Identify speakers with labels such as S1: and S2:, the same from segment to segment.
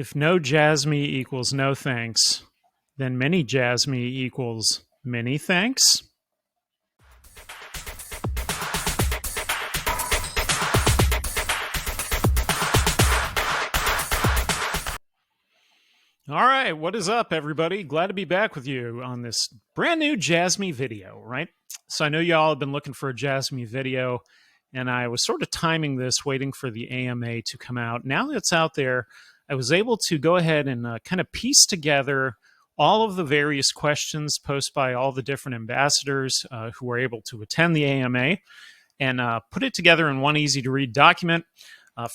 S1: If no Jasmy equals no thanks, then many Jasmy equals many thanks. All right, what is up, everybody? Glad to be back with you on this brand new Jasmy video, right? So I know y'all have been looking for a Jasmy video, and I was sort of timing this, waiting for the AMA to come out. Now that it's out there, I was able to go ahead and kind of piece together all of the various questions posed by all the different ambassadors who were able to attend the AMA and put it together in one easy-to-read document.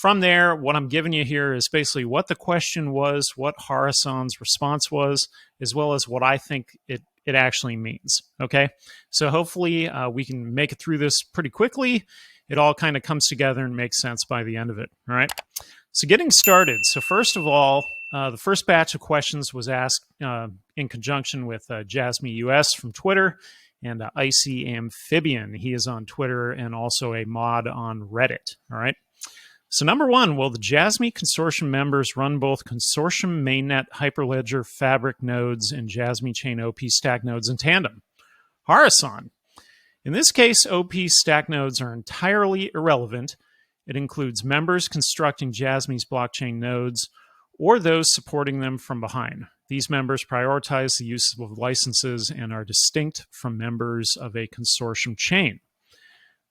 S1: From there, what I'm giving you here is basically what the question was, what Harasan's response was, as well as what I think it actually means, okay? So hopefully we can make it through this pretty quickly. It all kind of comes together and makes sense by the end of it, all right? So getting started. So first of all, the first batch of questions was asked in conjunction with Jasmy US from Twitter and Icy Amphibian. He is on Twitter and also a mod on Reddit, all right? So number one, will the Jasmy Consortium members run both Consortium mainnet Hyperledger Fabric nodes and Jasmy Chain OP stack nodes in tandem? Harasan. In this case, OP stack nodes are entirely irrelevant. It includes members constructing Jasmy's blockchain nodes or those supporting them from behind. These members prioritize the use of licenses and are distinct from members of a consortium chain.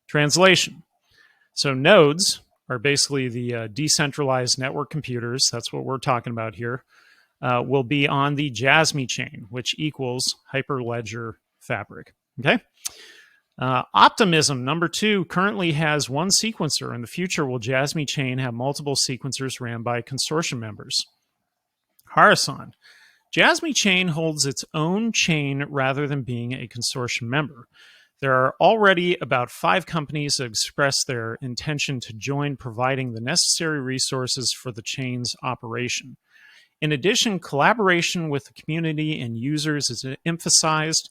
S1: Translation. So nodes are basically the decentralized network computers, that's what we're talking about here, will be on the Jasmy chain, which equals Hyperledger Fabric, okay? Optimism, number two, currently has one sequencer. In the future, will Jasmy Chain have multiple sequencers ran by consortium members? Harasan. Jasmy Chain holds its own chain rather than being a consortium member. There are already about 5 companies that expressed their intention to join, providing the necessary resources for the chain's operation. In addition, collaboration with the community and users is emphasized.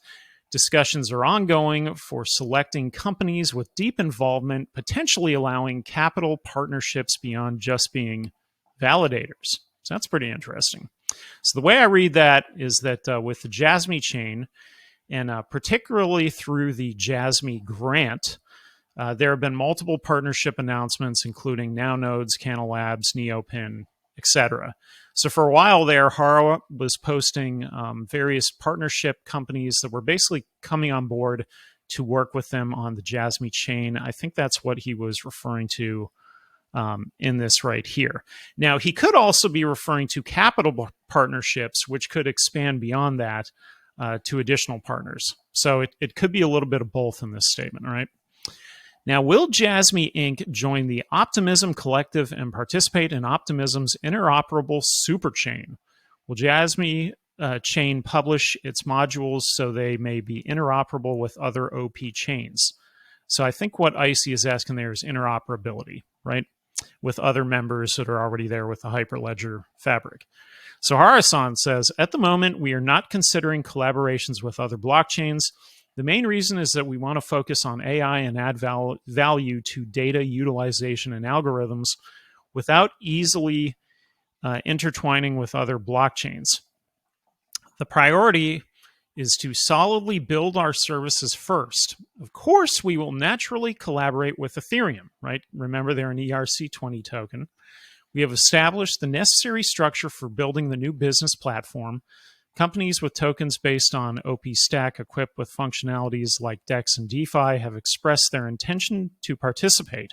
S1: Discussions are ongoing for selecting companies with deep involvement, potentially allowing capital partnerships beyond just being validators. So that's pretty interesting. So the way I read that is that with the Jasmy chain, and particularly through the Jasmy grant, there have been multiple partnership announcements, including Now Nodes, Canal Labs, Neopin, etc. So for a while there, Hara was posting various partnership companies that were basically coming on board to work with them on the Jasmy chain. I think that's what he was referring to in this right here. Now, he could also be referring to capital partnerships, which could expand beyond that to additional partners. So it could be a little bit of both in this statement, all right? Now, will Jasmy Inc. join the Optimism Collective and participate in Optimism's interoperable superchain? Will Jasmy Chain publish its modules so they may be interoperable with other OP chains? So I think what Icy is asking there is interoperability, right? With other members that are already there with the Hyperledger Fabric. So Harasan says, at the moment, we are not considering collaborations with other blockchains. The main reason is that we want to focus on AI and add value to data utilization and algorithms without easily intertwining with other blockchains. The priority is to solidly build our services first. Of course, we will naturally collaborate with Ethereum, right? Remember, they're an ERC20 token. We have established the necessary structure for building the new business platform. Companies with tokens based on OP Stack equipped with functionalities like DEX and DeFi have expressed their intention to participate.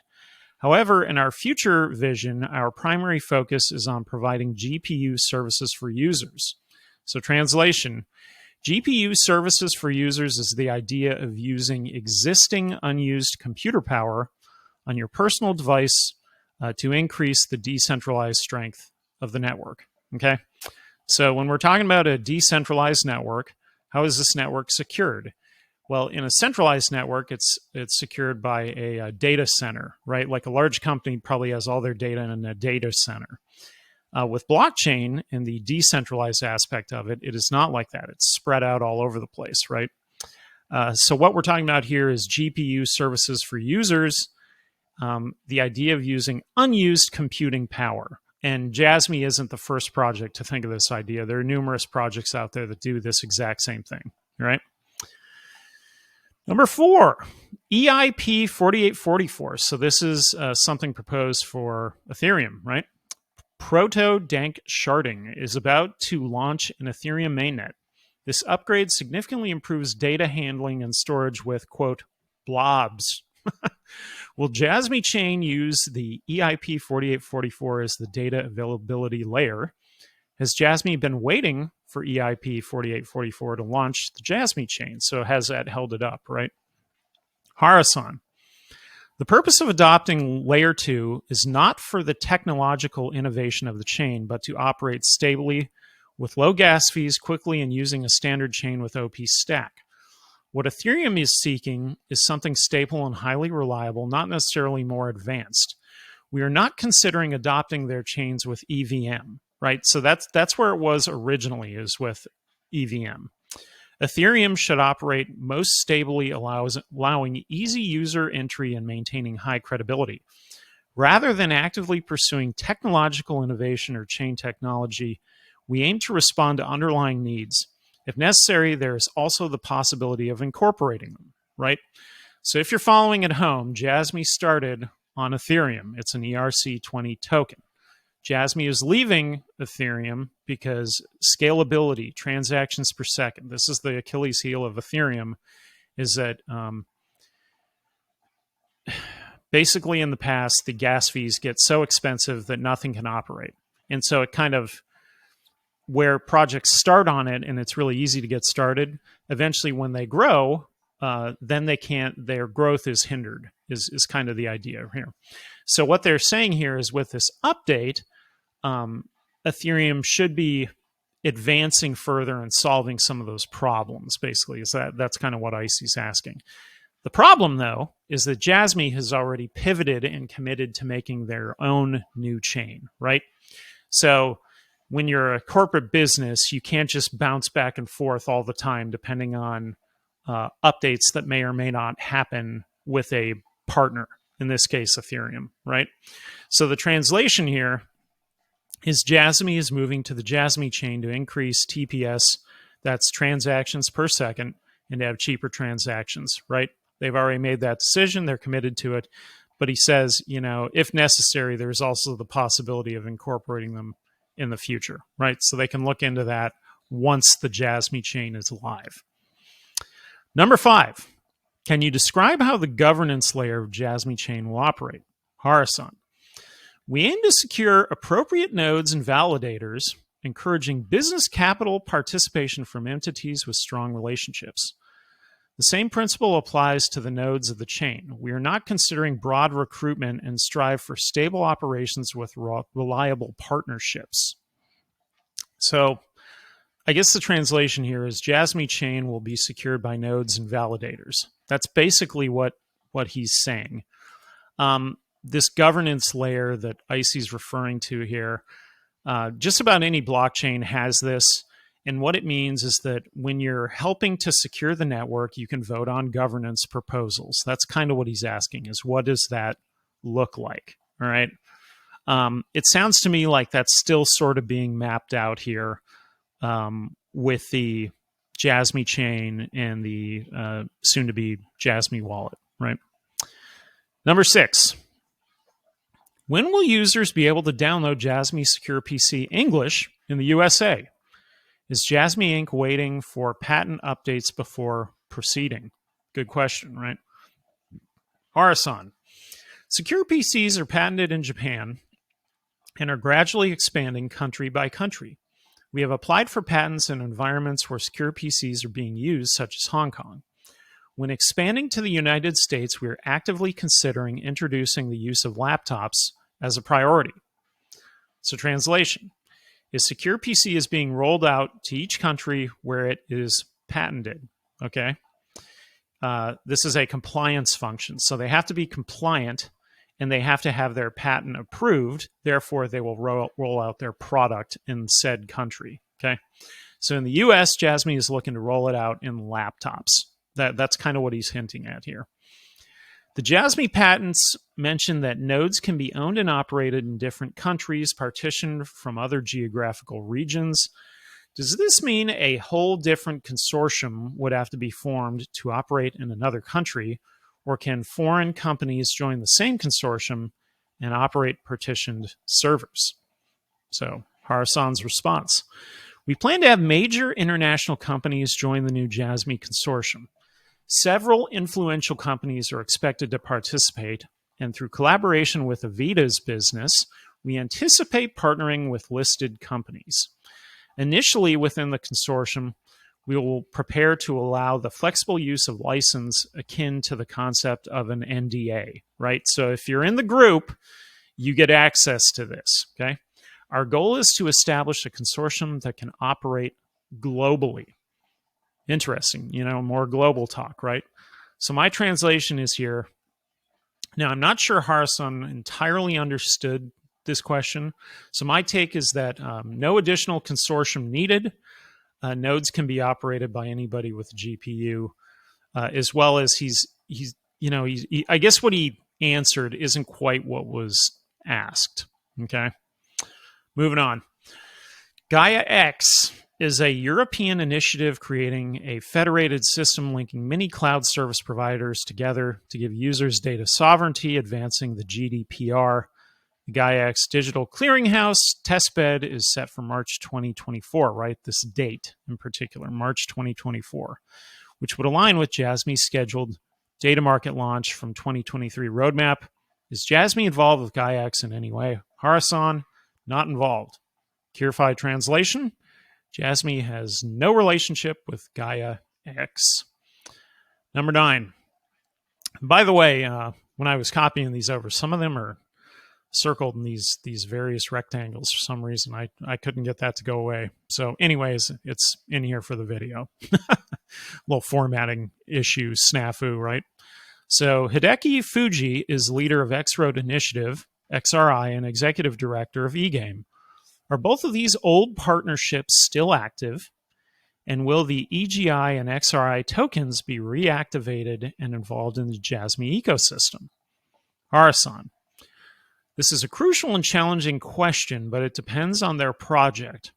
S1: However, in our future vision, our primary focus is on providing GPU services for users. So translation, GPU services for users is the idea of using existing unused computer power on your personal device to increase the decentralized strength of the network, okay? So when we're talking about a decentralized network, how is this network secured? Well, in a centralized network, it's secured by a data center, right? Like a large company probably has all their data in a data center. With blockchain and the decentralized aspect of it, it is not like that. It's spread out all over the place, right? So what we're talking about here is GPU services for users, the idea of using unused computing power. And Jasmy isn't the first project to think of this idea. There are numerous projects out there that do this exact same thing, right? Number 4, EIP 4844. So this is something proposed for Ethereum, right? Proto-Dank sharding is about to launch an Ethereum mainnet. This upgrade significantly improves data handling and storage with, quote, blobs. Will Jasmy Chain use the EIP 4844 as the data availability layer? Has Jasmy been waiting for EIP 4844 to launch the Jasmy Chain? So has that held it up, right? Harasan. The purpose of adopting Layer 2 is not for the technological innovation of the chain, but to operate stably with low gas fees quickly and using a standard chain with OP stack. What Ethereum is seeking is something stable and highly reliable, not necessarily more advanced. We are not considering adopting their chains with EVM, right? So that's where it was originally, is with EVM. Ethereum should operate most stably, allowing easy user entry and maintaining high credibility. Rather than actively pursuing technological innovation or chain technology, we aim to respond to underlying needs. If necessary, there is also the possibility of incorporating them, right? So if you're following at home, Jasmy started on Ethereum. It's an ERC20 token. Jasmy is leaving Ethereum because scalability, transactions per second, this is the Achilles heel of Ethereum, is that basically in the past, the gas fees get so expensive that nothing can operate. And so it kind of, where projects start on it and it's really easy to get started, eventually when they grow, then they can't, their growth is hindered, is kind of the idea here. So what they're saying here is with this update, Ethereum should be advancing further and solving some of those problems, basically. Is that's kind of what Icy's asking. The problem, though, is that Jasmy has already pivoted and committed to making their own new chain, right? So when you're a corporate business, you can't just bounce back and forth all the time depending on updates that may or may not happen with a partner, in this case, Ethereum, right? So the translation here is Jasmy is moving to the Jasmy chain to increase TPS, that's transactions per second, and to have cheaper transactions, right? They've already made that decision. They're committed to it. But he says, you know, if necessary, there's also the possibility of incorporating them in the future, right? So they can look into that once the Jasmy chain is live. Number 5, can you describe how the governance layer of Jasmy chain will operate? Harasan. We aim to secure appropriate nodes and validators, encouraging business capital participation from entities with strong relationships. The same principle applies to the nodes of the chain. We are not considering broad recruitment and strive for stable operations with reliable partnerships. So I guess the translation here is Jasmy chain will be secured by nodes and validators. That's basically what he's saying. This governance layer that Icy's referring to here, just about any blockchain has this. And what it means is that when you're helping to secure the network, you can vote on governance proposals. That's kind of what he's asking, is what does that look like? All right. It sounds to me like that's still sort of being mapped out here with the Jasmy chain and the soon-to-be Jasmy Wallet, right? Number 6. When will users be able to download Jasmy Secure PC English in the USA? Is Jasmy Inc. waiting for patent updates before proceeding? Good question, right? Harasan. Secure PCs are patented in Japan and are gradually expanding country by country. We have applied for patents in environments where secure PCs are being used, such as Hong Kong. When expanding to the United States, we are actively considering introducing the use of laptops as a priority. So translation is secure PC is being rolled out to each country where it is patented, okay? This is a compliance function. So they have to be compliant and they have to have their patent approved. Therefore, they will roll out their product in said country, okay? So in the US, Jasmy is looking to roll it out in laptops. That's kind of what he's hinting at here. The Jasmy patents mention that nodes can be owned and operated in different countries, partitioned from other geographical regions. Does this mean a whole different consortium would have to be formed to operate in another country, or can foreign companies join the same consortium and operate partitioned servers? So, Harasan's response. We plan to have major international companies join the new Jasmy consortium. Several influential companies are expected to participate, and through collaboration with Avita's business, we anticipate partnering with listed companies. Initially, within the consortium, we will prepare to allow the flexible use of license akin to the concept of an NDA, right? So if you're in the group, you get access to this, okay? Our goal is to establish a consortium that can operate globally. Interesting, more global talk, right? So my translation is here. Now, I'm not sure Harasan entirely understood this question. So my take is that no additional consortium needed. Nodes can be operated by anybody with a GPU, as well as I guess what he answered isn't quite what was asked. Okay, moving on. Gia X is a European initiative creating a federated system linking many cloud service providers together to give users data sovereignty, advancing the GDPR. The Gia X Digital Clearinghouse testbed is set for March 2024, right? This date in particular, March 2024, which would align with Jasmy's scheduled data market launch from 2023 roadmap. Is Jasmy involved with Gia X in any way? Harasan, not involved. KIR FI translation, Jasmy has no relationship with Gia X. Number 9. By the way, when I was copying these over, some of them are circled in these various rectangles for some reason. I couldn't get that to go away. So anyways, it's in here for the video. Little formatting issue, snafu, right? So Hideki Fuji is leader of X-Road Initiative, XRI, and executive director of eGame. Are both of these old partnerships still active? And will the EGI and XRI tokens be reactivated and involved in the Jasmy ecosystem? Harasan. This is a crucial and challenging question, but it depends on their project.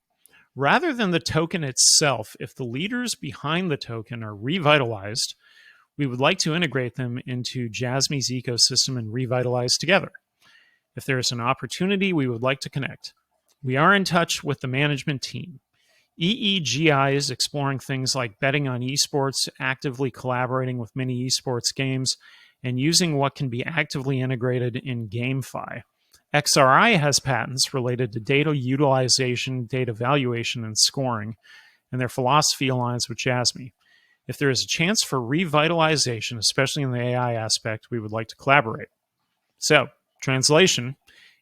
S1: Rather than the token itself, if the leaders behind the token are revitalized, we would like to integrate them into Jasmy's ecosystem and revitalize together. If there is an opportunity, we would like to connect. We are in touch with the management team. EEGI is exploring things like betting on esports, actively collaborating with many esports games, and using what can be actively integrated in GameFi. XRI has patents related to data utilization, data valuation, and scoring, and their philosophy aligns with Jasmy. If there is a chance for revitalization, especially in the AI aspect, we would like to collaborate. So, translation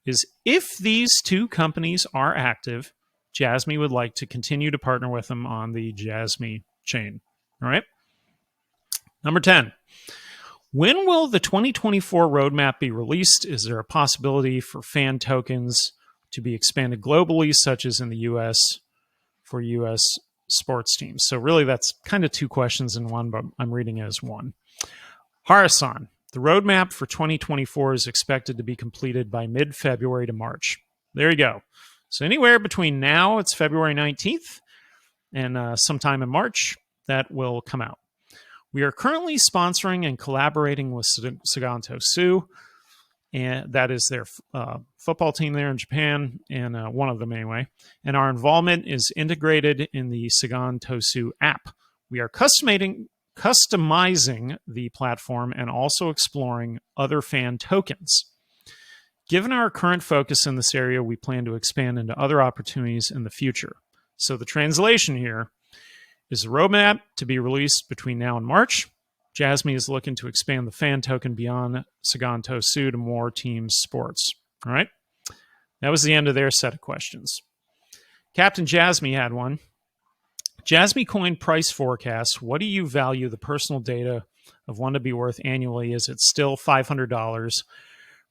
S1: is, if these two companies are active, Jasmy would like to continue to partner with them on the Jasmy Chain. All right? Number 10. When will the 2024 roadmap be released? Is there a possibility for fan tokens to be expanded globally, such as in the U.S. for U.S. sports teams? So really that's kind of two questions in one, but I'm reading it as one. Harasan. The roadmap for 2024 is expected to be completed by mid-February to March. There you go. So anywhere between now, it's February 19th, and sometime in March, that will come out. We are currently sponsoring and collaborating with Saganto Su, and that is their football team there in Japan, and one of them anyway. And our involvement is integrated in the Saganto Su app. We are customizing the platform and also exploring other fan tokens. Given our current focus in this area, we plan to expand into other opportunities in the future. So the translation here is the roadmap to be released between now and March. Jasmy is looking to expand the fan token beyond Saganto Su to more team sports. All right. That was the end of their set of questions. Captain Jasmy had one. Jasmy coin price forecast. What do you value the personal data of one to be worth annually? Is it still $500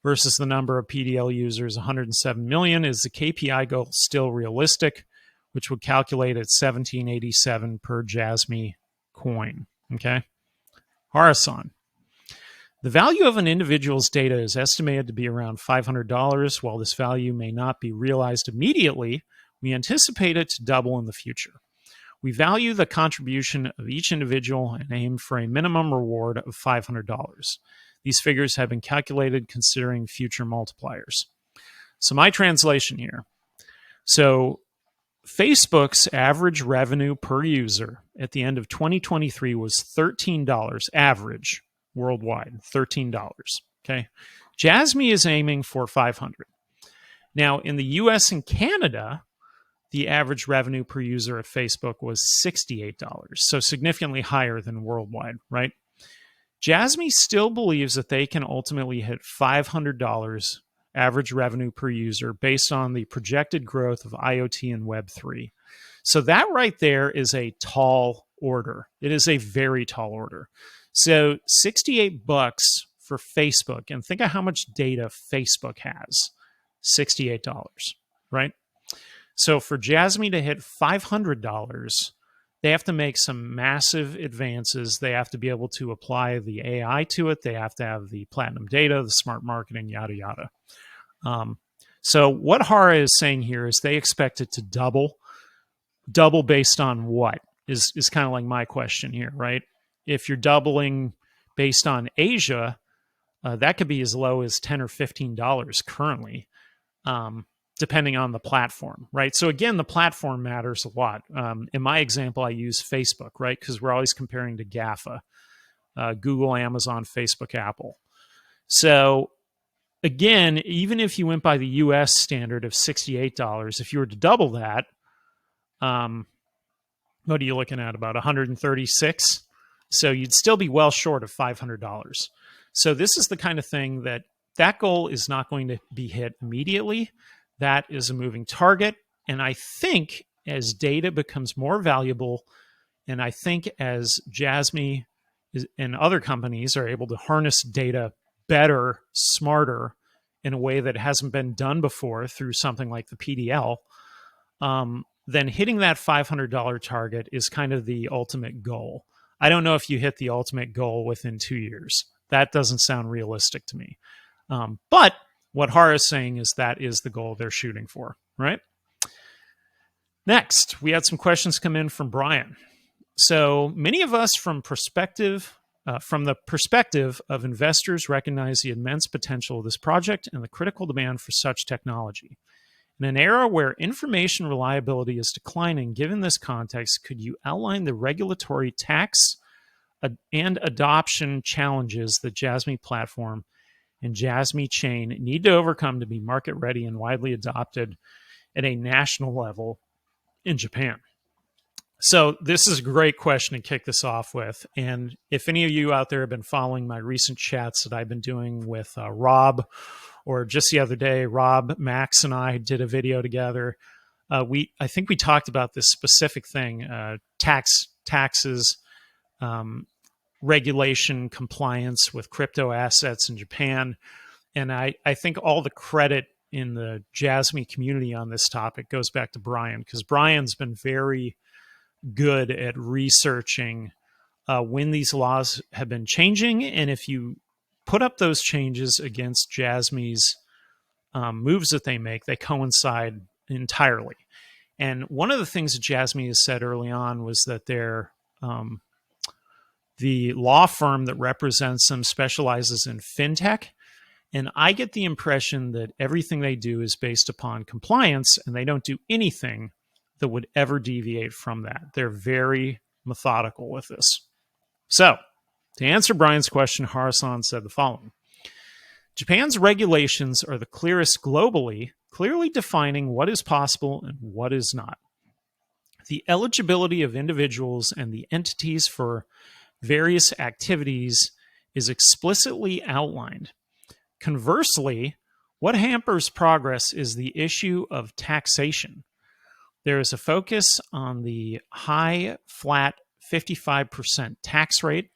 S1: versus the number of PDL users, 107 million? Is the KPI goal still realistic, which would calculate at 1787 per Jasmy coin? Okay. Harasan. The value of an individual's data is estimated to be around $500. While this value may not be realized immediately, we anticipate it to double in the future. We value the contribution of each individual and aim for a minimum reward of $500. These figures have been calculated considering future multipliers. So my translation here. So Facebook's average revenue per user at the end of 2023 was $13 average worldwide, $13. Okay. Jasmy is aiming for 500. Now, in the US and Canada, the average revenue per user at Facebook was $68, so significantly higher than worldwide, right? Jasmy still believes that they can ultimately hit $500 average revenue per user based on the projected growth of IoT and Web3. So that right there is a tall order. It is a very tall order. So $68 for Facebook, and think of how much data Facebook has. $68, right? So for Jasmy to hit $500, they have to make some massive advances. They have to be able to apply the AI to it. They have to have the platinum data, the smart marketing, yada, yada. So what Hara is saying here is they expect it to double. Double based on what is kind of like my question here, right? If you're doubling based on Asia, that could be as low as $10 or $15 currently, depending on the platform, right? So again, the platform matters a lot. In my example, I use Facebook, right? Because we're always comparing to GAFA, Google, Amazon, Facebook, Apple. So again, even if you went by the US standard of $68, if you were to double that, what are you looking at? About 136? So you'd still be well short of $500. So this is the kind of thing that goal is not going to be hit immediately. That is a moving target. And I think as data becomes more valuable, and I think as Jasmy and other companies are able to harness data better, smarter, in a way that hasn't been done before through something like the PDL, then hitting that $500 target is kind of the ultimate goal. I don't know if you hit the ultimate goal within 2 years. That doesn't sound realistic to me. But what Hara is saying is that is the goal they're shooting for, right? Next, we had some questions come in from Brian. So many of us from the perspective of investors recognize the immense potential of this project and the critical demand for such technology. In an era where information reliability is declining, given this context, could you outline the regulatory tax and adoption challenges the Jasmy platform and Jasmy Chain need to overcome to be market ready and widely adopted at a national level in Japan? So this is a great question to kick this off with. And if any of you out there have been following my recent chats that I've been doing with Rob, or just the other day, Rob, Max, and I did a video together. I think we talked about this specific thing, taxes, regulation, compliance with crypto assets in Japan. And I think all the credit in the Jasmy community on this topic goes back to Brian, because Brian's been very good at researching when these laws have been changing, and if you put up those changes against Jasmy's moves that they make, they coincide entirely. And one of the things that Jasmy has said early on was that the law firm that represents them specializes in fintech. And I get the impression that everything they do is based upon compliance, and they don't do anything that would ever deviate from that. They're very methodical with this. So, to answer Brian's question, Harasan said the following. Japan's regulations are the clearest globally, clearly defining what is possible and what is not. The eligibility of individuals and the entities for various activities is explicitly outlined. Conversely, what hampers progress is the issue of taxation. There is a focus on the high, flat 55% tax rate.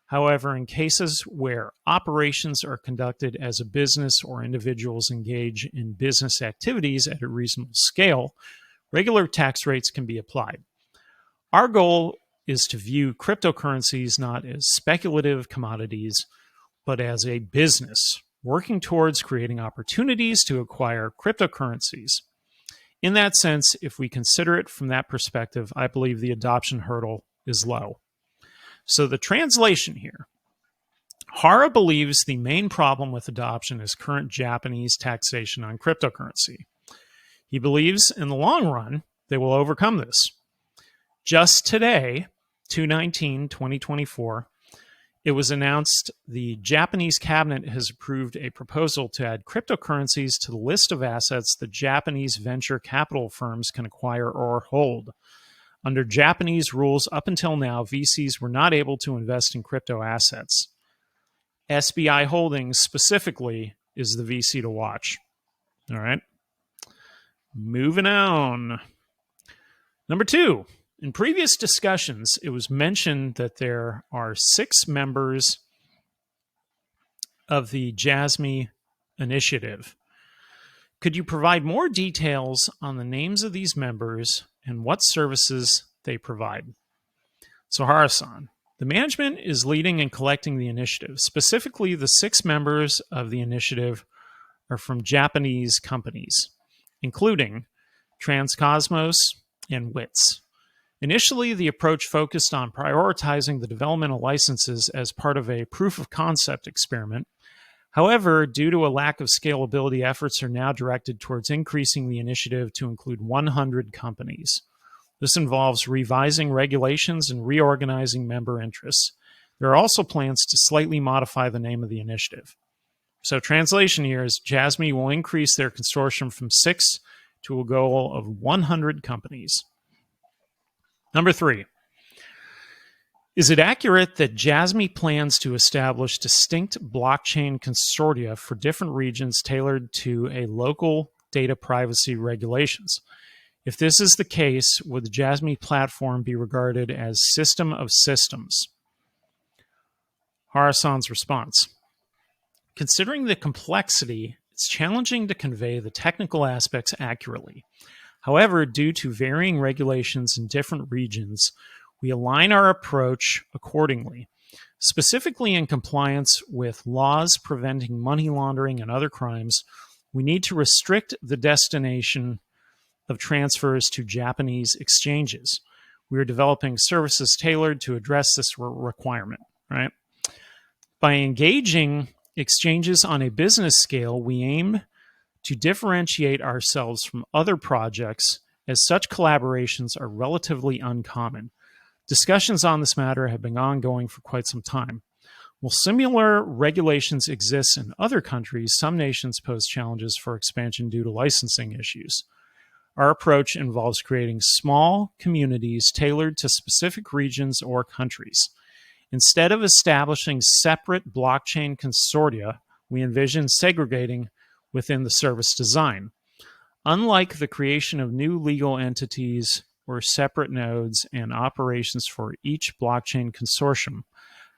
S1: However, in cases where operations are conducted as a business or individuals engage in business activities at a reasonable scale, regular tax rates can be applied. Our goal is to view cryptocurrencies not as speculative commodities, but as a business, working towards creating opportunities to acquire cryptocurrencies. In that sense, if we consider it from that perspective, I believe the adoption hurdle is low. So the translation here. Hara believes the main problem with adoption is current Japanese taxation on cryptocurrency. He believes in the long run, they will overcome this. Just today, 2/19/2024, it was announced the Japanese cabinet has approved a proposal to add cryptocurrencies to the list of assets that Japanese venture capital firms can acquire or hold. Under Japanese rules, up until now, VCs were not able to invest in crypto assets. SBI Holdings specifically is the VC to watch. All right. Moving on. Number 2. In previous discussions, it was mentioned that there are 6 members of the Jasmy initiative. Could you provide more details on the names of these members and what services they provide? So Hara-san, the management is leading and collecting the initiative. Specifically, the 6 members of the initiative are from Japanese companies, including Transcosmos and WITS. Initially, the approach focused on prioritizing the development of licenses as part of a proof-of-concept experiment. However, due to a lack of scalability, efforts are now directed towards increasing the initiative to include 100 companies. This involves revising regulations and reorganizing member interests. There are also plans to slightly modify the name of the initiative. So translation here is Jasmy will increase their consortium from 6 to a goal of 100 companies. Number 3. Is it accurate that Jasmy plans to establish distinct blockchain consortia for different regions tailored to a local data privacy regulations? If this is the case, would the Jasmy platform be regarded as system of systems? Hara-san's response. Considering the complexity, it's challenging to convey the technical aspects accurately. However, due to varying regulations in different regions, we align our approach accordingly. Specifically in compliance with laws preventing money laundering and other crimes, we need to restrict the destination of transfers to Japanese exchanges. We are developing services tailored to address this requirement, right? By engaging exchanges on a business scale, we aim to differentiate ourselves from other projects, as such collaborations are relatively uncommon. Discussions on this matter have been ongoing for quite some time. While similar regulations exist in other countries, some nations pose challenges for expansion due to licensing issues. Our approach involves creating small communities tailored to specific regions or countries. Instead of establishing separate blockchain consortia, we envision segregating within the service design. Unlike the creation of new legal entities or separate nodes and operations for each blockchain consortium,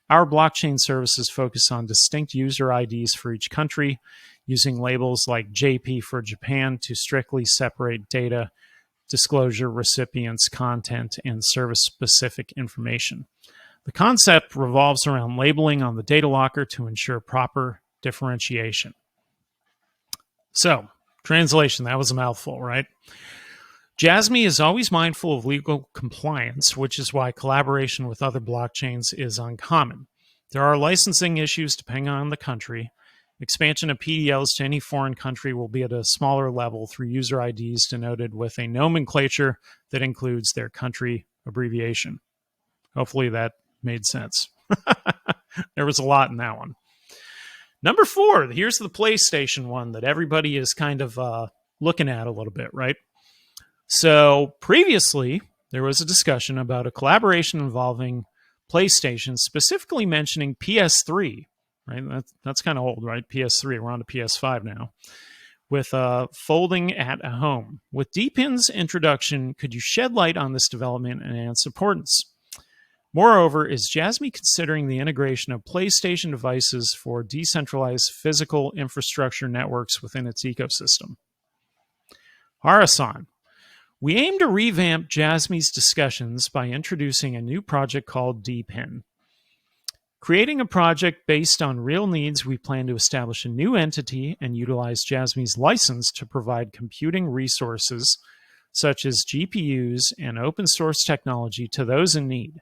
S1: our blockchain services focus on distinct user IDs for each country, using labels like JP for Japan to strictly separate data, disclosure, recipients, content, and service-specific information. The concept revolves around labeling on the data locker to ensure proper differentiation. So, translation, that was a mouthful, right? Jasmy is always mindful of legal compliance, which is why collaboration with other blockchains is uncommon. There are licensing issues depending on the country. Expansion of PDLs to any foreign country will be at a smaller level through user IDs denoted with a nomenclature that includes their country abbreviation. Hopefully that made sense. There was a lot in that one. Number 4, here's the PlayStation one that everybody is kind of looking at a little bit, right? So previously, there was a discussion about a collaboration involving PlayStation, specifically mentioning PS3, right? That's kind of old, right? PS3, we're on to PS5 now. With folding at home. With deepin's introduction, could you shed light on this development and its importance? Moreover, is Jasmy considering the integration of PlayStation devices for decentralized physical infrastructure networks within its ecosystem? Hara-san, we aim to revamp Jasmy's discussions by introducing a new project called deepin. Creating a project based on real needs, we plan to establish a new entity and utilize Jasmy's license to provide computing resources such as GPUs and open source technology to those in need.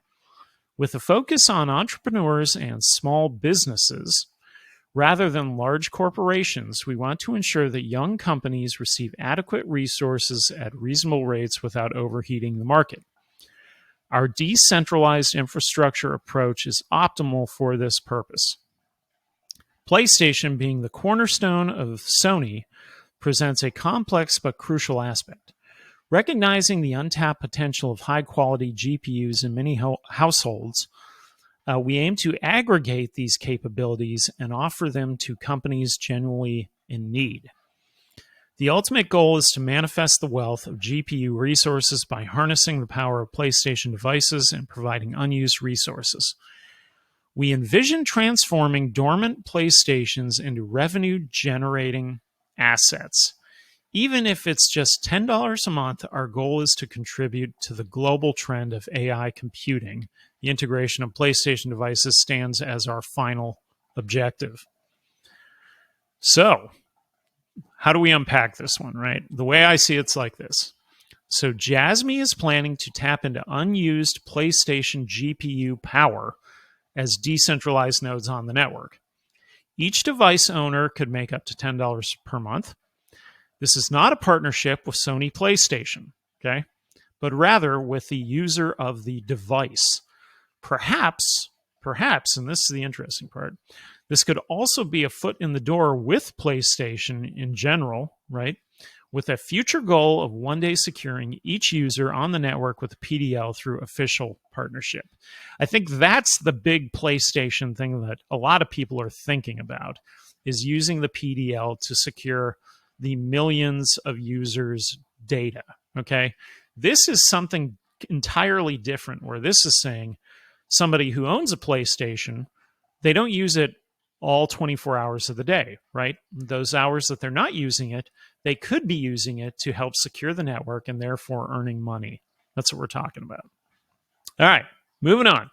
S1: With a focus on entrepreneurs and small businesses, rather than large corporations, we want to ensure that young companies receive adequate resources at reasonable rates without overheating the market. Our decentralized infrastructure approach is optimal for this purpose. PlayStation, being the cornerstone of Sony, presents a complex but crucial aspect. Recognizing the untapped potential of high-quality GPUs in many households, we aim to aggregate these capabilities and offer them to companies genuinely in need. The ultimate goal is to manifest the wealth of GPU resources by harnessing the power of PlayStation devices and providing unused resources. We envision transforming dormant PlayStations into revenue-generating assets. Even if it's just $10 a month, our goal is to contribute to the global trend of AI computing. The integration of PlayStation devices stands as our final objective. So, how do we unpack this one, right? The way I see it's like this. So Jasmy is planning to tap into unused PlayStation GPU power as decentralized nodes on the network. Each device owner could make up to $10 per month. This is not a partnership with Sony PlayStation, okay? But rather with the user of the device. Perhaps, and this is the interesting part, this could also be a foot in the door with PlayStation in general, right? With a future goal of one day securing each user on the network with a PDL through official partnership. I think that's the big PlayStation thing that a lot of people are thinking about, is using the PDL to secure the millions of users' data, okay? This is something entirely different, where this is saying somebody who owns a PlayStation, they don't use it all 24 hours of the day, right? Those hours that they're not using it, they could be using it to help secure the network and therefore earning money. That's what we're talking about. All right, moving on.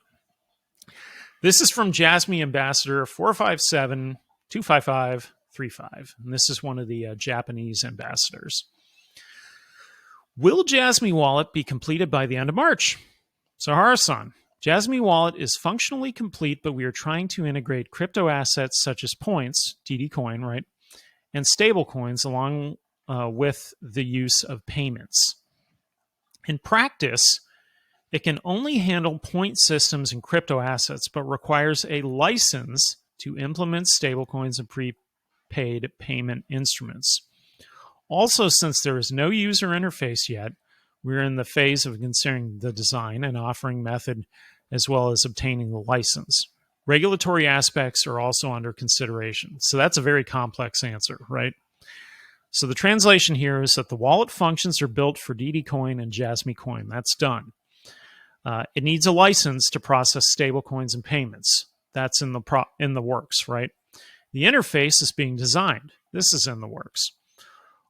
S1: This is from Jasmy Ambassador 457-255-35. And this is one of the Japanese ambassadors. Will Jasmy Wallet be completed by the end of March? Sahara-san, Jasmy Wallet is functionally complete, but we are trying to integrate crypto assets such as points, DD coin, right, and stable coins along with the use of payments. In practice, it can only handle point systems and crypto assets, but requires a license to implement stablecoins and prepaid payment instruments. Also, since there is no user interface yet, we're in the phase of considering the design and offering method as well as obtaining the license. Regulatory aspects are also under consideration. So that's a very complex answer, right? So the translation here is that the wallet functions are built for DD Coin and Jasmy Coin. That's done. It needs a license to process stablecoins and payments. That's in the works, right? The interface is being designed. This is in the works.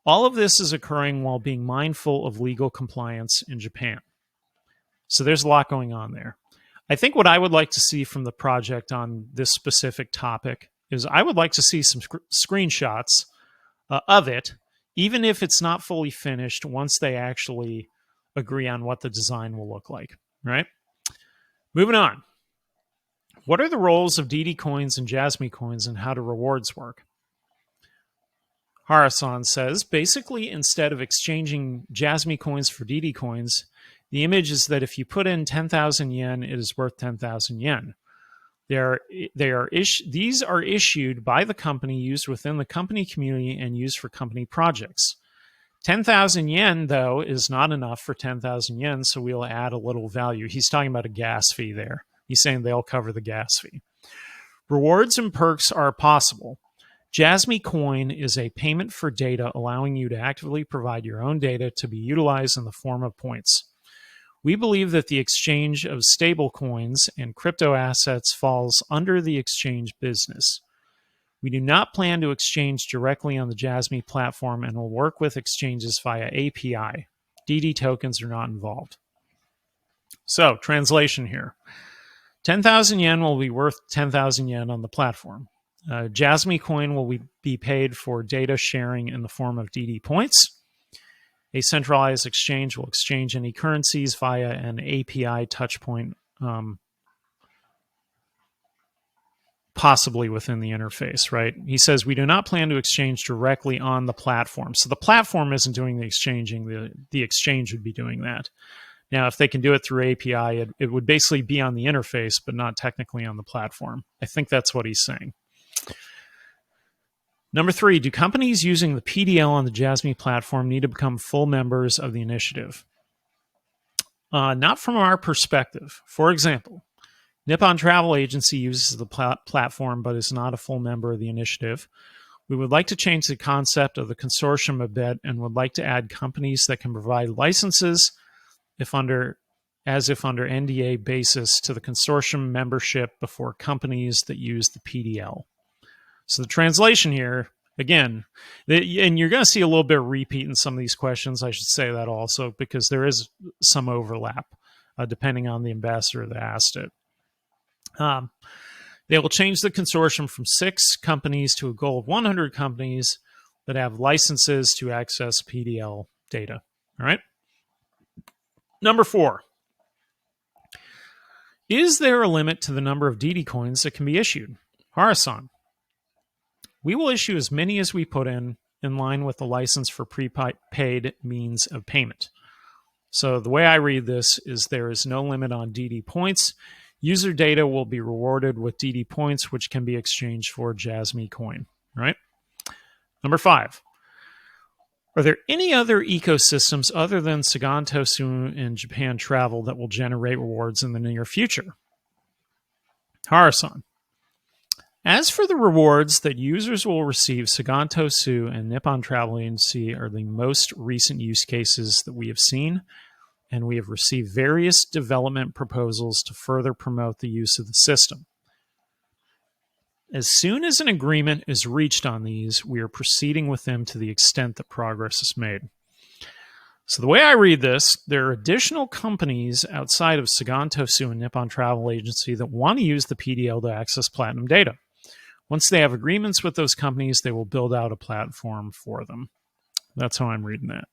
S1: All of this is occurring while being mindful of legal compliance in Japan. So there's a lot going on there. I think what I would like to see from the project on this specific topic is I would like to see some screenshots of it, even if it's not fully finished, once they actually agree on what the design will look like, right? Moving on. What are the roles of DD coins and Jasmy coins and how do rewards work? Harasan says, basically, instead of exchanging Jasmy coins for DD coins, the image is that if you put in 10,000 yen, it is worth 10,000 yen. These are issued by the company, used within the company community, and used for company projects. 10,000 yen, though, is not enough for 10,000 yen, so we'll add a little value. He's talking about a gas fee there. He's saying they'll cover the gas fee. Rewards and perks are possible. Jasmy Coin is a payment for data, allowing you to actively provide your own data to be utilized in the form of points. We believe that the exchange of stable coins and crypto assets falls under the exchange business. We do not plan to exchange directly on the Jasmy platform and will work with exchanges via API. DD tokens are not involved. So, translation here. 10,000 yen will be worth 10,000 yen on the platform. Jasmy Coin will be paid for data sharing in the form of DD points. A centralized exchange will exchange any currencies via an API touchpoint, possibly within the interface, right? He says, we do not plan to exchange directly on the platform. So the platform isn't doing the exchanging. The exchange would be doing that. Now, if they can do it through API, it would basically be on the interface, but not technically on the platform. I think that's what he's saying. Number 3, do companies using the PDL on the Jasmy platform need to become full members of the initiative? Not from our perspective. For example, Nippon Travel Agency uses the platform but is not a full member of the initiative. We would like to change the concept of the consortium a bit and would like to add companies that can provide licenses as if under NDA basis to the consortium membership before companies that use the PDL. So the translation here, again, and you're going to see a little bit of repeat in some of these questions. I should say that also because there is some overlap depending on the ambassador that asked it. They will change the consortium from 6 companies to a goal of 100 companies that have licenses to access PDL data. All right. Number 4. Is there a limit to the number of DD coins that can be issued? Harasan. We will issue as many as we put in line with the license for prepaid means of payment. So the way I read this is there is no limit on DD points. User data will be rewarded with DD points, which can be exchanged for Jasmy coin. Right? Number 5. Are there any other ecosystems other than Sagantosu and Japan Travel that will generate rewards in the near future? Harasan. As for the rewards that users will receive, Sagantosu and Nippon Travel Agency are the most recent use cases that we have seen, and we have received various development proposals to further promote the use of the system. As soon as an agreement is reached on these, we are proceeding with them to the extent that progress is made. So the way I read this, there are additional companies outside of Sagantosu and Nippon Travel Agency that want to use the PDL to access Platinum data. Once they have agreements with those companies, they will build out a platform for them. That's how I'm reading that.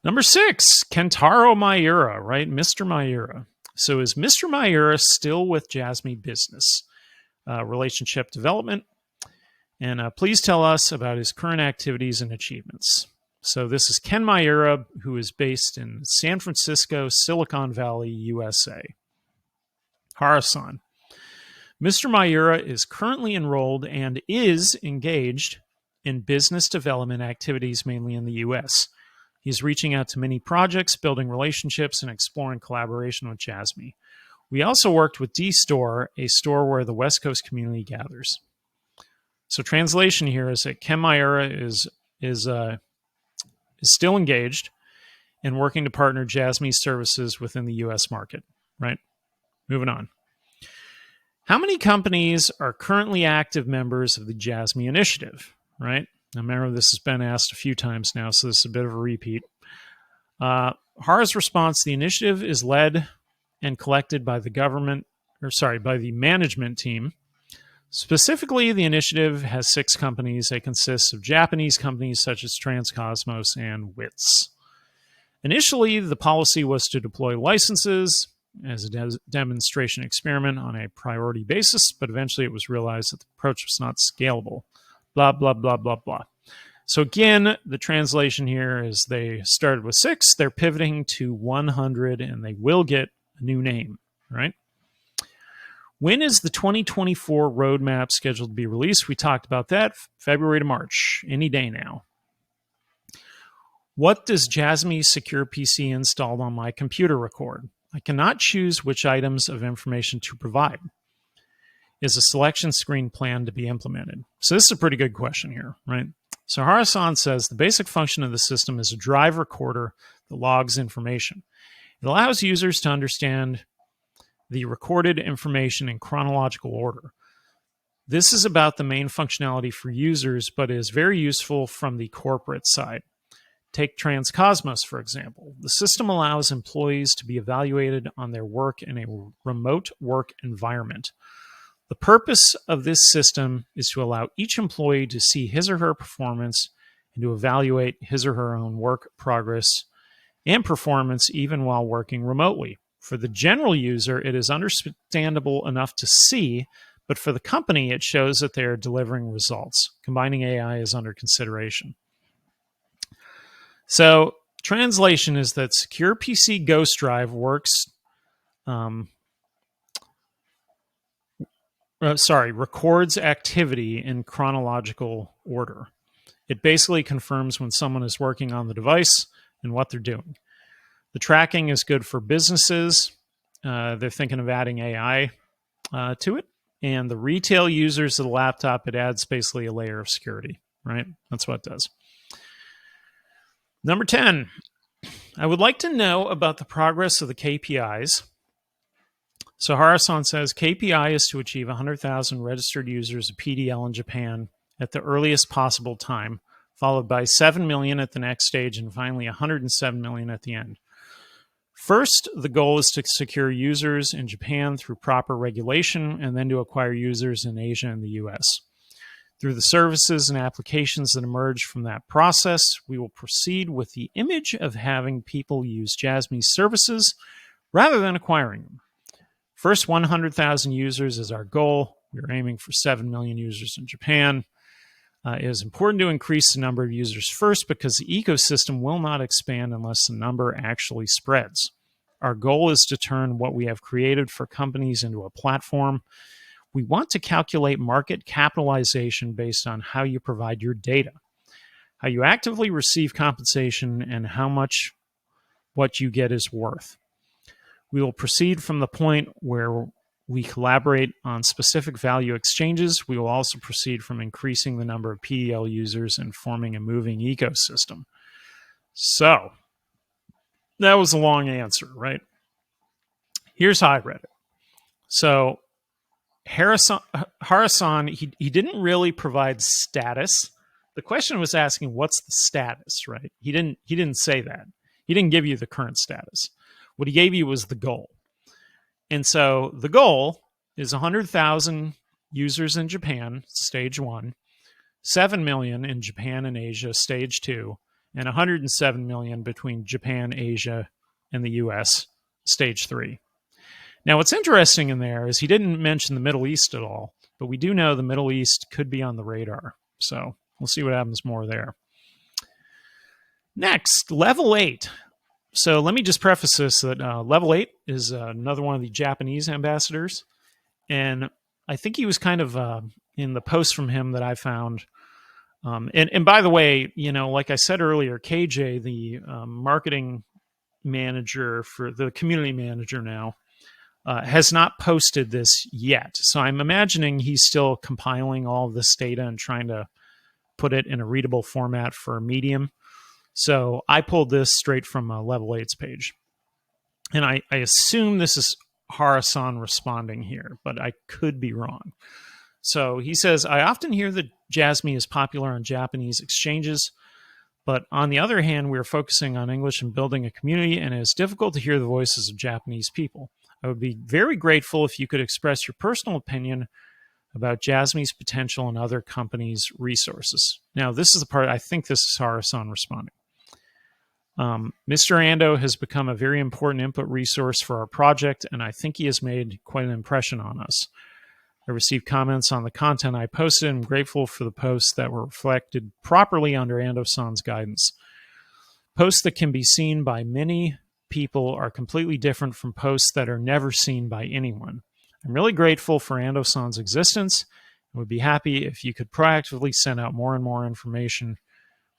S1: Number 6, Kentaro Miura, right? Mr. Miura. So is Mr. Miura still with Jasmy Business? Relationship development. And please tell us about his current activities and achievements. So this is Ken Miura, who is based in San Francisco, Silicon Valley, USA. Harasan. Mr. Miura is currently enrolled and is engaged in business development activities mainly in the US. He's reaching out to many projects, building relationships, and exploring collaboration with Jasmy. We also worked with D-Store, a store where the West Coast community gathers. So translation here is that Ken Miura is still engaged and working to partner Jasmy's services within the US market, right? Moving on. How many companies are currently active members of the Jasmy initiative, right? Now, remember, this has been asked a few times now, so this is a bit of a repeat. Hara's response, the initiative is led and collected by by the management team. Specifically, the initiative has 6 companies. It consists of Japanese companies such as Transcosmos and WITS. Initially, the policy was to deploy licenses as a demonstration experiment on a priority basis, but eventually it was realized that the approach was not scalable. Blah, blah, blah, blah, blah. So again, the translation here is they started with 6, they're pivoting to 100, and they will get a new name, right? When is the 2024 roadmap scheduled to be released? We talked about that, February to March, any day now. What does Jasmy Secure PC installed on my computer record? I cannot choose which items of information to provide. Is a selection screen planned to be implemented? So this is a pretty good question here, right? So Harasan says the basic function of the system is a drive recorder that logs information. It allows users to understand the recorded information in chronological order. This is about the main functionality for users, but is very useful from the corporate side. Take Transcosmos, for example. The system allows employees to be evaluated on their work in a remote work environment. The purpose of this system is to allow each employee to see his or her performance and to evaluate his or her own work progress and performance even while working remotely. For the general user, it is understandable enough to see, but for the company, it shows that they are delivering results. Combining AI is under consideration. So, translation is that Secure PC Ghost Drive records activity in chronological order. It basically confirms when someone is working on the device and what they're doing. The tracking is good for businesses. They're thinking of adding AI to it. And the retail users of the laptop, it adds basically a layer of security, right? That's what it does. Number 10, I would like to know about the progress of the KPIs. So Harasan says, KPI is to achieve 100,000 registered users of PDL in Japan at the earliest possible time, followed by 7 million at the next stage, and finally 107 million at the end. First, the goal is to secure users in Japan through proper regulation, and then to acquire users in Asia and the US. Through the services and applications that emerge from that process, we will proceed with the image of having people use Jasmy's services rather than acquiring them. First 100,000 users is our goal. We're aiming for 7 million users in Japan. It is important to increase the number of users first because the ecosystem will not expand unless the number actually spreads. Our goal is to turn what we have created for companies into a platform. We want to calculate market capitalization based on how you provide your data, how you actively receive compensation, and how much what you get is worth. We will proceed from the point where we collaborate on specific value exchanges. We will also proceed from increasing the number of PDL users and forming a moving ecosystem. So, that was a long answer, right? Here's how I read it. So, Harasan, he didn't really provide status. The question was asking, what's the status, right? He didn't say that. He didn't give you the current status. What he gave you was the goal. And so the goal is 100,000 users in Japan, stage 1, 7 million in Japan and Asia, stage 2, and 107 million between Japan, Asia, and the US, stage 3. Now, what's interesting in there is he didn't mention the Middle East at all, but we do know the Middle East could be on the radar. So we'll see what happens more there. Next, level 8. So let me just preface this that level 8 is another one of the Japanese ambassadors. And I think he was kind of in the post from him that I found. And by the way, you know, like I said earlier, KJ, the marketing manager for the community manager now, has not posted this yet. So I'm imagining he's still compiling all of this data and trying to put it in a readable format for Medium. So I pulled this straight from Level 8's page. And I assume this is Harasan responding here, but I could be wrong. So he says, I often hear that Jasmy is popular on Japanese exchanges, but on the other hand, we are focusing on English and building a community, and it is difficult to hear the voices of Japanese people. I would be very grateful if you could express your personal opinion about Jasmy's potential and other companies' resources. Now, this is the part, I think this is Harasan responding. Mr. Ando has become a very important input resource for our project, and I think he has made quite an impression on us. I received comments on the content I posted and I'm grateful for the posts that were reflected properly under Ando-san's guidance. Posts that can be seen by many people are completely different from posts that are never seen by anyone. I'm really grateful for Ando-san's existence and would be happy if you could proactively send out more and more information.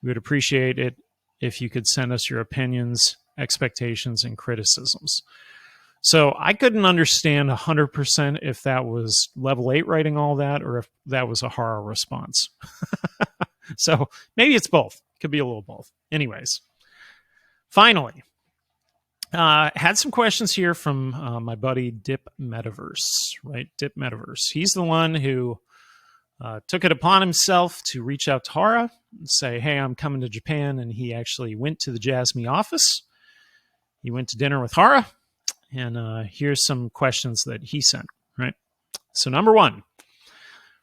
S1: We would appreciate it if you could send us your opinions, expectations, and criticisms. So I couldn't understand 100% if that was Level 8 writing all that or if that was a horror response. So maybe it's both. Could be a little both. Anyways, finally, had some questions here from my buddy Dip Metaverse, right? Dip Metaverse. He's the one who took it upon himself to reach out to Hara and say, hey, I'm coming to Japan. And he actually went to the Jasmy office. He went to dinner with Hara. And here's some questions that he sent, right? So number one,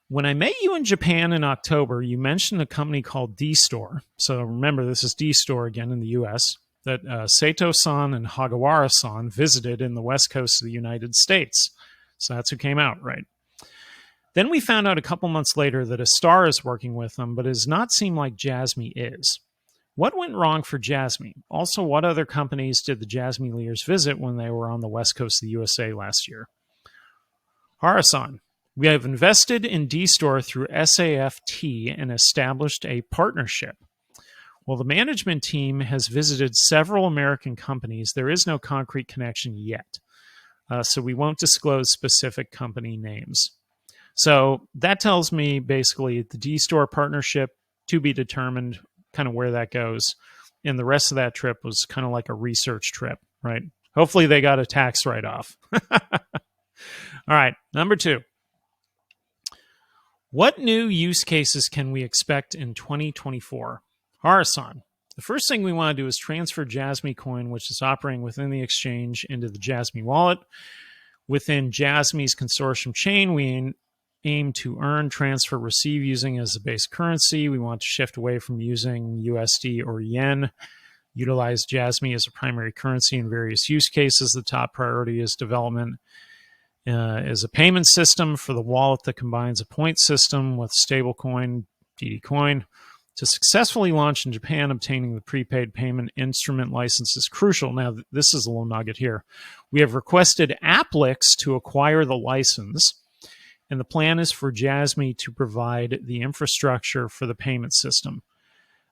S1: when I met you in Japan in October, you mentioned a company called D-Store. So remember, this is D-Store again in the US, that Sato-san and Hagawara-san visited in the west coast of the United States. So that's who came out, right? Then we found out a couple months later that a star is working with them, but it does not seem like Jasmy is. What went wrong for Jasmy? Also, what other companies did the Jasmy leaders visit when they were on the west coast of the USA last year? Hara-san, we have invested in D-Store through SAFT and established a partnership. While the management team has visited several American companies, there is no concrete connection yet. So we won't disclose specific company names. So that tells me basically the D-Store partnership to be determined, kind of where that goes. And the rest of that trip was kind of like a research trip, right? Hopefully they got a tax write-off. All right, number two. What new use cases can we expect in 2024? Hara-san, the first thing we want to do is transfer Jasmy coin, which is operating within the exchange, into the Jasmy Wallet. Within Jasmy's Consortium chain, we aim to earn, transfer, receive using as a base currency. We want to shift away from using USD or yen. Utilize Jasmy as a primary currency in various use cases. The top priority is development as a payment system for the wallet that combines a point system with stablecoin, DD coin. To successfully launch in Japan, obtaining the prepaid payment instrument license is crucial. Now, this is a little nugget here. We have requested Applix to acquire the license, and the plan is for Jasmy to provide the infrastructure for the payment system.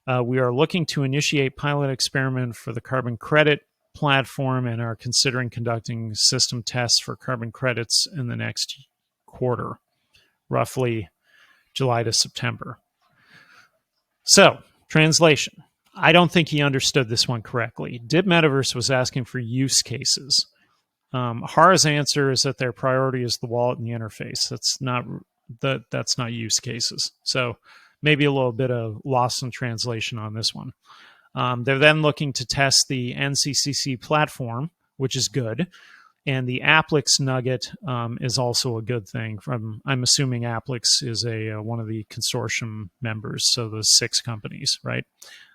S1: We are looking to initiate pilot experiment for the carbon credit platform and are considering conducting system tests for carbon credits in the next quarter, roughly July to September. So, translation. I don't think he understood this one correctly. Dib Metaverse was asking for use cases. Hara's answer is that their priority is the wallet and the interface. That's not use cases. So maybe a little bit of loss in translation on this one. They're then looking to test the NCCC platform, which is good. And the Applix nugget is also a good thing. I'm assuming Applix is one of the consortium members, so those 6 companies, right?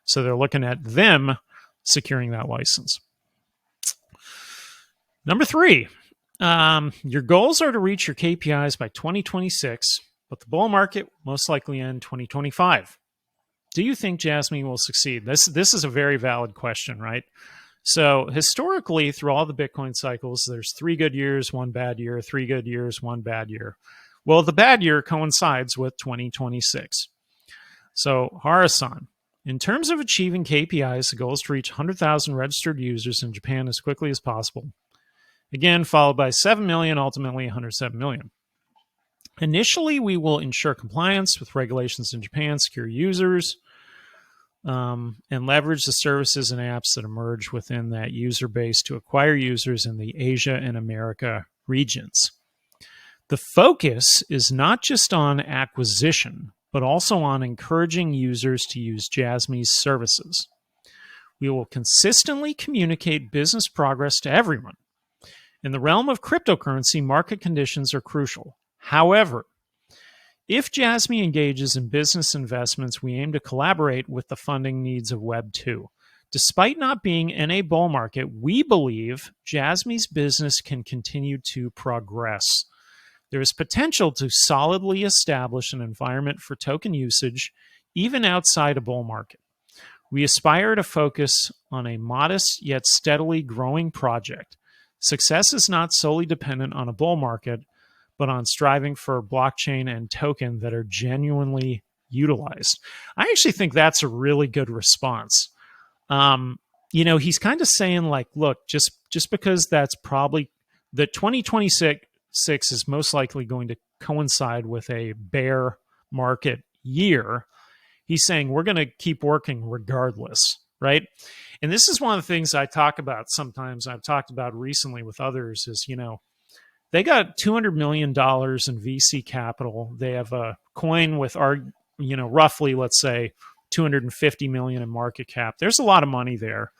S1: So they're looking at them securing that license. Number 3, your goals are to reach your KPIs by 2026, but the bull market will most likely end 2025. Do you think Jasmy will succeed? This is a very valid question, right? So historically, through all the Bitcoin cycles, there's 3 good years, 1 bad year, 3 good years, 1 bad year. Well, the bad year coincides with 2026. So Hara-san, in terms of achieving KPIs, the goal is to reach 100,000 registered users in Japan as quickly as possible. Again, followed by 7 million, ultimately 107 million. Initially, we will ensure compliance with regulations in Japan, secure users, and leverage the services and apps that emerge within that user base to acquire users in the Asia and America regions. The focus is not just on acquisition, but also on encouraging users to use Jasmy's services. We will consistently communicate business progress to everyone. In the realm of cryptocurrency, market conditions are crucial. However, if Jasmy engages in business investments, we aim to collaborate with the funding needs of Web 2. Despite not being in a bull market, we believe Jasmy's business can continue to progress. There is potential to solidly establish an environment for token usage, even outside a bull market. We aspire to focus on a modest yet steadily growing project. Success is not solely dependent on a bull market, but on striving for blockchain and token that are genuinely utilized. I actually think that's a really good response. He's kind of saying like, look, just because that's probably the 2026 is most likely going to coincide with a bear market year. He's saying we're going to keep working regardless, right? And this is one of the things I talk about sometimes, I've talked about recently with others is, They got $200 million in VC capital. They have a coin with roughly, let's say, 250 million in market cap. There's a lot of money there.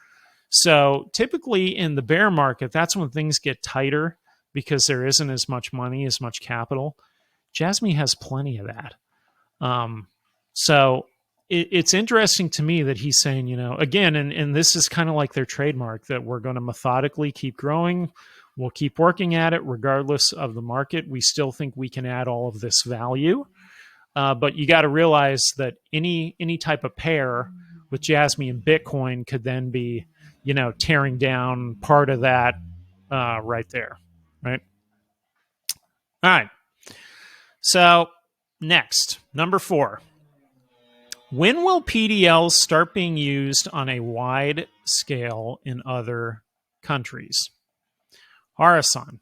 S1: So typically in the bear market, that's when things get tighter because there isn't as much money, as much capital. Jasmy has plenty of that. So it's interesting to me that he's saying, again, and this is kind of like their trademark, that we're going to methodically keep growing. We'll keep working at it regardless of the market. We still think we can add all of this value. But you got to realize that any type of pair with Jasmy and Bitcoin could then be, tearing down part of that right there, right? All right. So next, number 4. When will PDLs start being used on a wide scale in other countries? Harasan.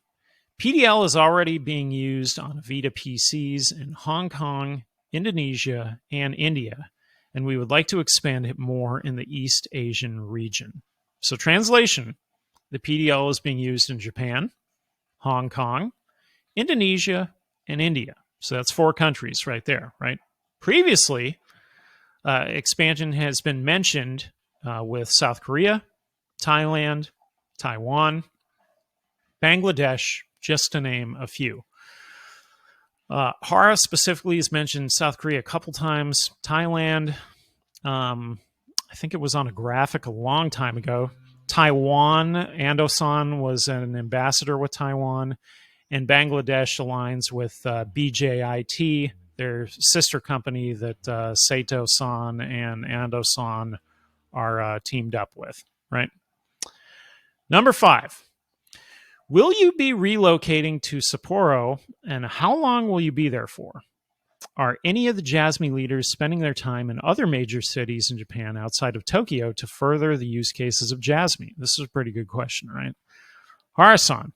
S1: PDL is already being used on Vita PCs in Hong Kong, Indonesia, and India, and we would like to expand it more in the East Asian region. So translation, the PDL is being used in Japan, Hong Kong, Indonesia, and India. So that's 4 countries right there, right? Previously, expansion has been mentioned with South Korea, Thailand, Taiwan, Bangladesh, just to name a few. Hara specifically has mentioned South Korea a couple times, Thailand, I think it was on a graphic a long time ago. Taiwan, Ando-san was an ambassador with Taiwan, and Bangladesh aligns with BJIT, their sister company that Sato-san and Ando-san are teamed up with, right? Number 5. Will you be relocating to Sapporo, and how long will you be there for? Are any of the Jasmy leaders spending their time in other major cities in Japan outside of Tokyo to further the use cases of Jasmy? This is a pretty good question, right? Harasan,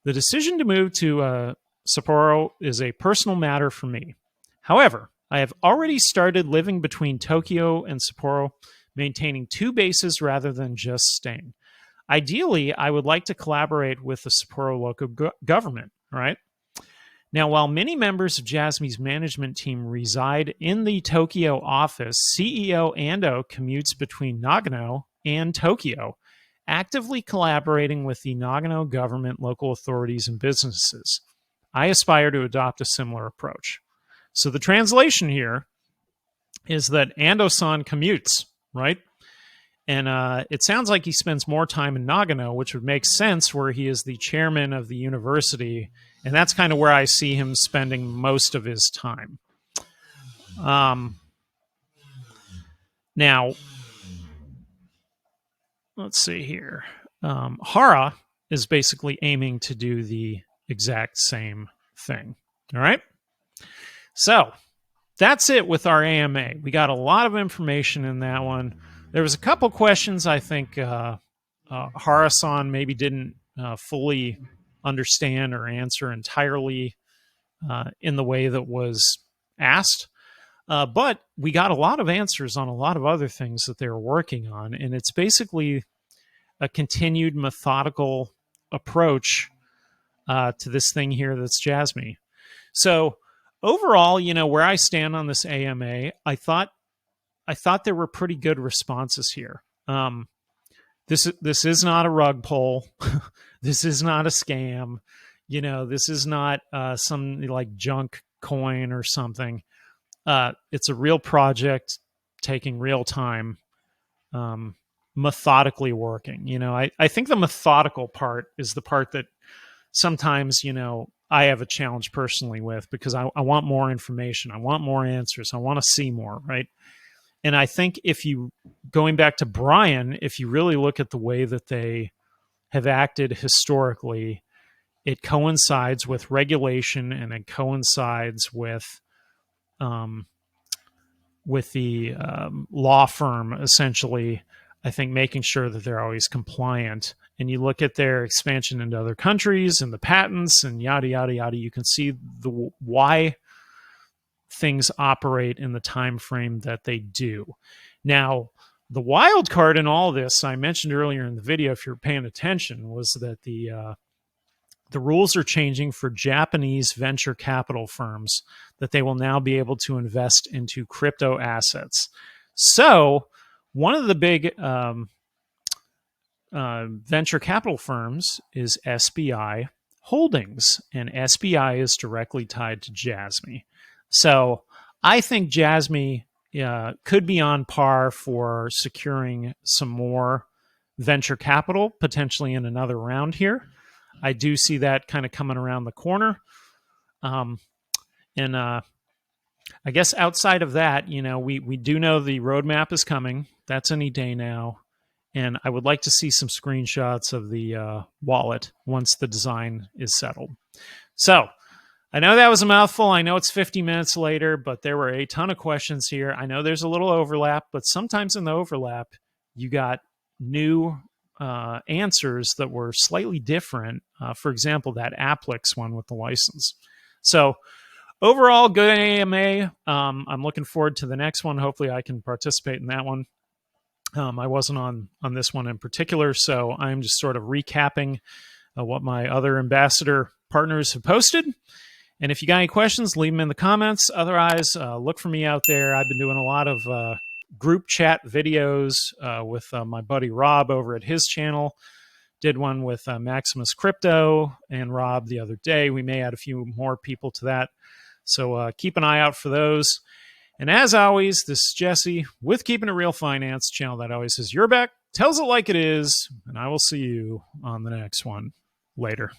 S1: the decision to move to Sapporo is a personal matter for me. However, I have already started living between Tokyo and Sapporo, maintaining 2 bases rather than just staying. Ideally, I would like to collaborate with the Sapporo local government, right? Now, while many members of Jasmy's management team reside in the Tokyo office, CEO Ando commutes between Nagano and Tokyo, actively collaborating with the Nagano government, local authorities, and businesses. I aspire to adopt a similar approach. So the translation here is that Ando-san commutes, right? And it sounds like he spends more time in Nagano, which would make sense where he is the chairman of the university. And that's kind of where I see him spending most of his time. Now, let's see here. Hara is basically aiming to do the exact same thing. All right? So that's it with our AMA. We got a lot of information in that one. There was a couple questions I think Harasan maybe didn't fully understand or answer entirely in the way that was asked. But we got a lot of answers on a lot of other things that they were working on. And it's basically a continued methodical approach to this thing here that's Jasmy. So overall, where I stand on this AMA, I thought there were pretty good responses here. This is not a rug pull. This is not a scam. This is not some like junk coin or something. It's a real project taking real time, methodically working. I think the methodical part is the part that sometimes, I have a challenge personally with, because I want more information. I want more answers. I want to see more, right? And I think going back to Brian, if you really look at the way that they have acted historically, it coincides with regulation and it coincides with the law firm, essentially, I think, making sure that they're always compliant. And you look at their expansion into other countries and the patents and yada, yada, yada, you can see why things operate in the time frame that they do. Now, the wild card in all this, I mentioned earlier in the video, if you're paying attention, was that the the rules are changing for Japanese venture capital firms that they will now be able to invest into crypto assets. So one of the big venture capital firms is SBI Holdings, and SBI is directly tied to Jasmy. So I think Jasmy could be on par for securing some more venture capital, potentially in another round here. I do see that kind of coming around the corner. I guess outside of that, we do know the roadmap is coming. That's any day now. And I would like to see some screenshots of the wallet once the design is settled. So I know that was a mouthful. I know it's 50 minutes later, but there were a ton of questions here. I know there's a little overlap, but sometimes in the overlap, you got new answers that were slightly different. For example, that Applix one with the license. So overall, good AMA. I'm looking forward to the next one. Hopefully I can participate in that one. I wasn't on this one in particular, so I'm just sort of recapping what my other ambassador partners have posted. And if you got any questions, leave them in the comments. Otherwise, look for me out there. I've been doing a lot of group chat videos with my buddy Rob over at his channel. Did one with Maximus Crypto and Rob the other day. We may add a few more people to that. So keep an eye out for those. And as always, this is Jesse with Keeping It Real Finance, channel that always has your back, tells it like it is, and I will see you on the next one. Later.